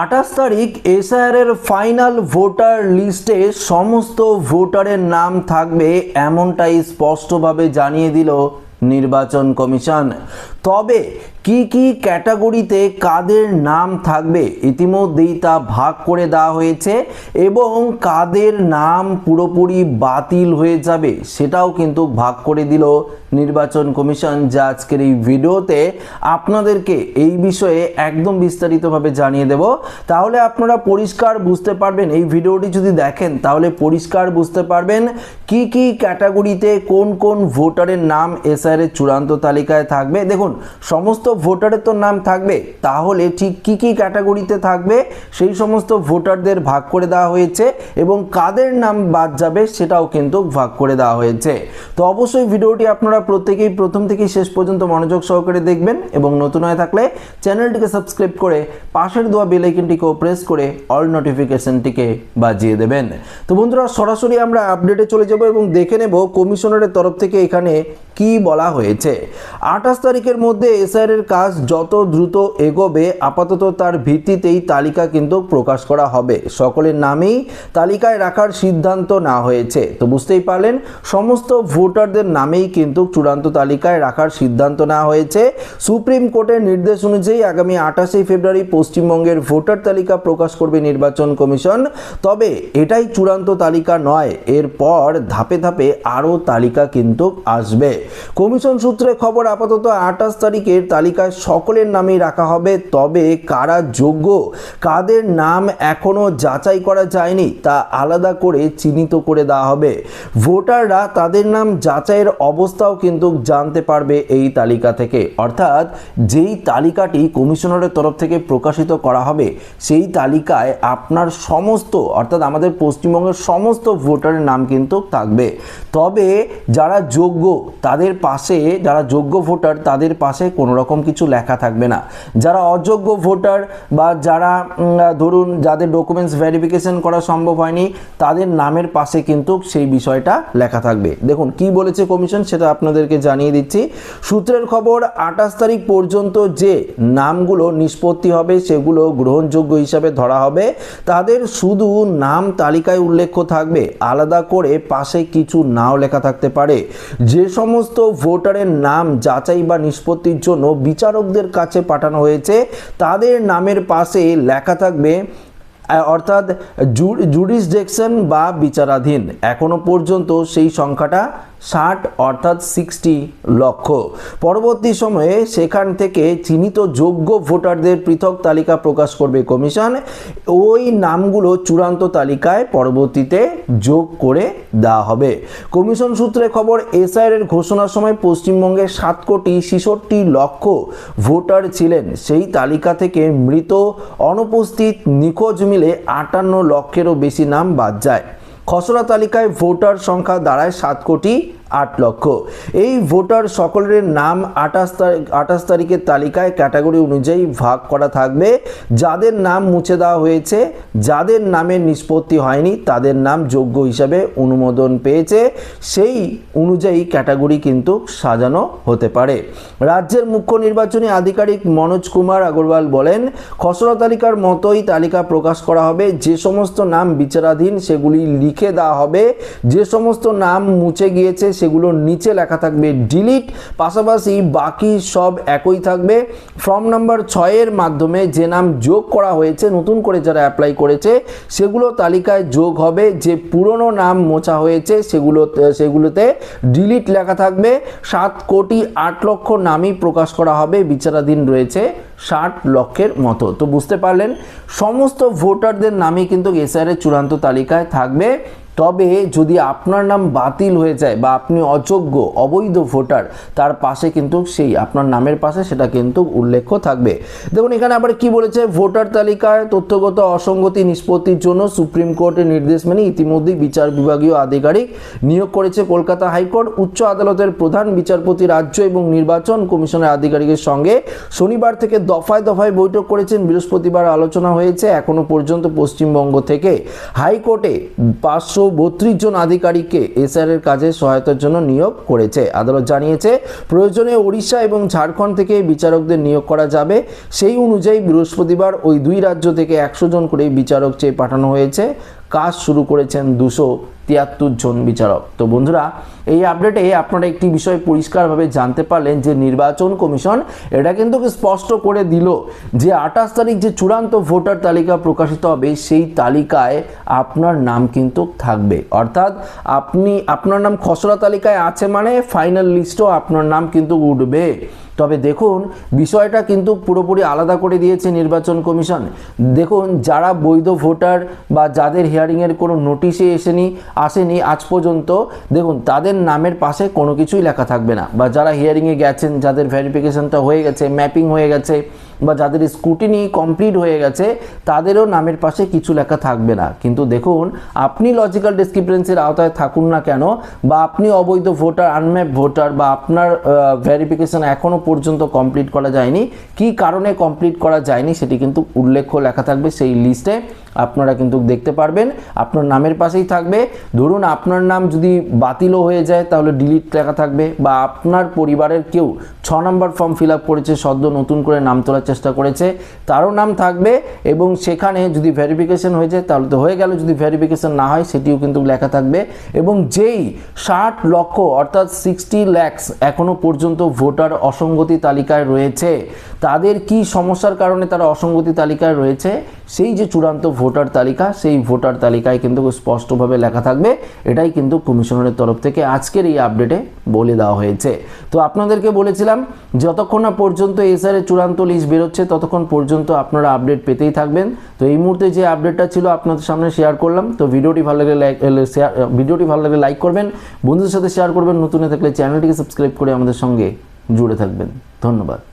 28 তারিখ এসআইআর এর final voter লিস্টে সমস্ত ভোটারের নাম থাকবে এমনটাই স্পষ্টভাবে জানিয়ে দিল নির্বাচন কমিশন। তবে কি কি ক্যাটাগরিতে কাদের নাম থাকবে ইতিমধ্যেই তা ভাগ করে দেওয়া হয়েছে এবং কাদের নাম পুরোপুরি বাতিল হয়ে যাবে সেটাও কিন্তু ভাগ করে দিল নির্বাচন কমিশন, যা আজকের এই ভিডিওতে আপনাদেরকে এই বিষয়ে একদম বিস্তারিতভাবে জানিয়ে দেব। তাহলে আপনারা পরিষ্কার বুঝতে পারবেন, এই ভিডিওটি যদি দেখেন তাহলে পরিষ্কার বুঝতে পারবেন কি কি ক্যাটাগরিতে কোন কোন ভোটারের নাম এসআইআর এর চূড়ান্ত তালিকায় থাকবে। দেখুন, সমস্ত ভোটারের তো নাম থাকবে, তাহলে ঠিক কি কি ক্যাটাগরিতে থাকবে সেই সমস্ত ভোটারদের ভাগ করে দেওয়া হয়েছে এবং কাদের নাম বাদ যাবে সেটাও কিন্তু ভাগ করে দেওয়া হয়েছে। তো অবশ্যই ভিডিওটি আপনারা প্রত্যেকেই প্রথম থেকে শেষ পর্যন্ত মনোযোগ সহকারে দেখবেন এবং নতুন হয়ে থাকলে চ্যানেলটিকে সাবস্ক্রাইব করে পাশের দেওয়া বেল আইকনটিকেও প্রেস করে অল নোটিফিকেশনটিকে বাজিয়ে দেবেন। তো বন্ধুরা, সরাসরি আমরা আপডেটে চলে যাব এবং দেখে নেব কমিশনারের তরফ থেকে এখানে কি বলা হয়েছে। 28 তারিখের মধ্যে এসআইআর এর কাজ যত দ্রুত এগোবে আপাতত তার ভিত্তিতেই তালিকা কিন্তু প্রকাশ করা হবে। সকলের নামেই তালিকায় রাখার সিদ্ধান্ত নেওয়া হয়েছে। তো বুঝতেই পারলেন, সমস্ত ভোটারদের নামেই কিন্তু চূড়ান্ত তালিকায় রাখার সিদ্ধান্ত নেওয়া হয়েছে। সুপ্রিম কোর্টের নির্দেশ অনুযায়ী আগামী 28 ফেব্রুয়ারি পশ্চিমবঙ্গের ভোটার তালিকা প্রকাশ করবে নির্বাচন কমিশন। তবে এটাই চূড়ান্ত তালিকা নয়, এরপর ধাপে ধাপে আরও তালিকা কিন্তু আসবে। কমিশন সূত্রে খবর, আপাতত 28 তারিখের তালিকায় সকলের নামেই রাখা হবে। তবে কারা যোগ্য, কাদের নাম এখনো যাচাই করা যায়নি তা আলাদা করে চিহ্নিত করে দেওয়া হবে। ভোটাররা তাদের নাম যাচাইয়ের অবস্থাও কিন্তু জানতে পারবে এই তালিকা থেকে। অর্থাৎ যেই তালিকাটি কমিশনারের তরফ থেকে প্রকাশিত করা হবে সেই তালিকায় আপনার সমস্ত, অর্থাৎ আমাদের পশ্চিমবঙ্গের সমস্ত ভোটারের নাম কিন্তু থাকবে। তবে যারা যোগ্য তাদের পাশে, যারা যোগ্য ভোটার তাদের পাশে কোনো রকম কিছু লেখা থাকবে না। যারা অযোগ্য ভোটার বা যারা ধরুন যাদের ডকুমেন্টস ভেরিফিকেশন করা সম্ভব হয়নি তাদের নামের পাশে কিন্তু সেই বিষয়টা লেখা থাকবে। দেখুন কি বলেছে কমিশন সেটা আপনাদেরকে জানিয়ে দিচ্ছি। সূত্রের খবর, 28 তারিখ পর্যন্ত যে নামগুলো নিষ্পত্তি হবে সেগুলো গ্রহণযোগ্য হিসাবে ধরা হবে। তাদের শুধু নাম তালিকায় উল্লেখ থাকবে, আলাদা করে পাশে কিছু নাও লেখা থাকতে পারে। যে সমস্ত ভোটারের নাম যাচাই বা নিষ্পত্তির জন্য বিচারকদের কাছে পাঠানো হয়েছে তাদের নামের পাশে লেখা থাকবে অর্থাৎ জুডিসডিকশন বা বিচারাধীন। এখনো পর্যন্ত সেই সংখ্যাটা 60 অর্থাৎ 60 লক্ষ। পরবর্তী সময়ে সেখান থেকে চিহ্নিত যোগ্য ভোটারদের পৃথক তালিকা প্রকাশ করবে কমিশন। ওই নামগুলো চূড়ান্ত তালিকায় পরবর্তীতে যোগ করে দেওয়া হবে। কমিশন সূত্রে খবর, এসআইআর এর ঘোষণার সময় পশ্চিমবঙ্গে 7,66,00,000 ভোটার ছিলেন। সেই তালিকা থেকে মৃত, অনুপস্থিত, নিখোঁজ মিলে 58 লক্ষেরও বেশি নাম বাদ যায়। খসড়া তালিকায় ভোটার সংখ্যা দাঁড়ায় 7,08,00,000। এই ভোটার সকলের নাম 28 তারিখের তালিকায় ক্যাটাগরি অনুযায়ী ভাগ করা থাকবে। যাদের নাম মুছে দেওয়া হয়েছে, যাদের নামের নিষ্পত্তি হয়নি, তাদের নাম যোগ্য হিসাবে অনুমোদন পেয়েছে, সেই অনুযায়ী ক্যাটাগরি কিন্তু সাজানো হতে পারে। রাজ্যের মুখ্য নির্বাচনী আধিকারিক মনোজ কুমার আগরওয়াল বলেন, খসড়া তালিকার মতোই তালিকা প্রকাশ করা হবে। যে সমস্ত নাম বিচারাধীন সেগুলি লিখে দেওয়া হবে। যে সমস্ত নাম মুছে গিয়েছে সেগুলো নিচে লেখা থাকবে ডিলিট, পাশাপাশি বাকি সব একই থাকবে। ফর্ম নাম্বার 6 এর মাধ্যমে যে নাম যোগ করা হয়েছে, নতুন করে যারা অ্যাপ্লাই করেছে সেগুলো তালিকায় যোগ হবে। যে পুরনো নাম মোছা হয়েছে সেগুলোতে ডিলিট লেখা থাকবে। 7,08,00,000 নামই প্রকাশ করা হবে, বিচারাধীন রয়েছে 60 লক্ষের মতো। তো বুঝতে পারলেন, সমস্ত ভোটারদের নামই কিন্তু এসআইআর এর চূড়ান্ত তালিকায় থাকবে। তবে যদি আপনার নাম বাতিল হয়ে যায় বা আপনি অযোগ্য, অবৈধ ভোটার, তার পাশে কিন্তু সেই আপনার নামের পাশে সেটা কিন্তু উল্লেখ থাকবে। দেখুন এখানে আবার কি বলেছে, ভোটার তালিকায় তথ্যগত অসঙ্গতি নিষ্পত্তির জন্য সুপ্রিম কোর্টের নির্দেশ মেনে ইতিমধ্যেই বিচার বিভাগীয় আধিকারিক নিয়োগ করেছে কলকাতা হাইকোর্ট। উচ্চ আদালতের প্রধান বিচারপতি রাজ্য এবং নির্বাচন কমিশনের আধিকারিকের সঙ্গে শনিবার থেকে দফায় দফায় বৈঠক করেছেন। বৃহস্পতিবার আলোচনা হয়েছে। এখনো পর্যন্ত পশ্চিমবঙ্গ থেকে হাইকোর্টে 500 132 জন আধিকারিককে এসআর এর কাজে সহায়তার জন্য নিয়োগ করেছে। আদালত জানিয়েছে প্রয়োজনে ওড়িশা এবং ঝাড়খণ্ড থেকে বিচারকদের নিয়োগ করা যাবে। সেই অনুযায়ী বৃহস্পতিবার ওই দুই রাজ্য থেকে 100 জন করে বিচারক চেয়ে পাঠানো হয়েছে। কাজ শুরু করেছেন 273 জন বিচারক। তো বন্ধুরা, এই আপডেটে আপনারা একটি বিষয় পরিষ্কারভাবে জানতে পারলেন যে নির্বাচন কমিশন এটা কিন্তু স্পষ্ট করে দিল যে 28 তারিখ যে চূড়ান্ত ভোটার তালিকা প্রকাশিত হবে সেই তালিকায় আপনার নাম কিন্তু থাকবে। অর্থাৎ আপনার নাম খসড়া তালিকায় আছে মানে ফাইনাল লিস্টও আপনার নাম কিন্তু উঠবে। তবে দেখুন, বিষয়টা কিন্তু পুরোপুরি আলাদা করে দিয়েছে নির্বাচন কমিশন। দেখুন, যারা বৈধ ভোটার বা যাদের হিয়ারিংয়ের কোনো নোটিশে আসেনি আজ পর্যন্ত, দেখুন তাদের নামের পাশে কোনো কিছুই লেখা থাকবে না। বা যারা হিয়ারিংয়ে গেছেন, যাদের ভেরিফিকেশনটা হয়ে গেছে, ম্যাপিং হয়ে গেছে, বা যাদের স্ক্রুটিনি কমপ্লিট হয়ে গেছে, তাদেরও নামের পাশে কিছু লেখা থাকবে না। কিন্তু দেখুন, আপনি লজিক্যাল ডিসক্রিপেন্সির আওতায় থাকুন না কেন, বা আপনি অবৈধ ভোটার, আনম্যাপ ভোটার, বা আপনার ভেরিফিকেশন এখনও পর্যন্ত কমপ্লিট করা যায়নি, কি কারণে কমপ্লিট করা যায়নি সেটি কিন্তু উল্লেখ লেখা থাকবে সেই লিস্টে। আপনারা কিন্তু দেখতে পারবেন, আপনার নামের পাশেই থাকবে। ধরুন আপনার নাম যদি বাতিলও হয়ে যায় তাহলে ডিলিট লেখা থাকবে, বা আপনার পরিবারের কেউ 6 নম্বর ফর্ম ফিল আপ করেছে, সদ্য নতুন করে নাম তোলার চেষ্টা করেছে, তারও নাম থাকবে। এবং সেখানে যদি ভেরিফিকেশন হয়ে যায় তাহলে তো হয়ে গেল, যদি ভেরিফিকেশন না হয় সেটিও কিন্তু লেখা থাকবে। এবং যেই 60 লক্ষ অর্থাৎ 60 lakhs এখনো পর্যন্ত ভোটার অসঙ্গতি তালিকায় রয়েছে, তাদের কি সমস্যার কারণে তারা অসঙ্গতি তালিকায় রয়েছে, সেই যে চূড়ান্ত ভোটার তালিকা, সেই ভোটার তালিকায় কিন্তু স্পষ্টভাবে লেখা থাকবে। এটাই কিন্তু কমিশনারের তরফ থেকে আজকের এই আপডেটে বলে দেওয়া হয়েছে। তো আপনাদেরকে বলেছিলাম যতক্ষণ না পর্যন্ত এসআর এর চূড়ান্ত লিস্ট বেরোচ্ছে ততক্ষণ পর্যন্ত আপনারা আপডেট পেতেই থাকবেন। তো এই মুহূর্তে যে আপডেটটা ছিল আপনাদের সামনে শেয়ার করলাম। তো ভিডিওটি ভালো লাগলে লাইক করবেন, বন্ধুদের সাথে শেয়ার করবেন, নতুন হয়ে থাকলে চ্যানেলটিকে সাবস্ক্রাইব করে আমাদের সঙ্গে জুড়ে থাকবেন। ধন্যবাদ।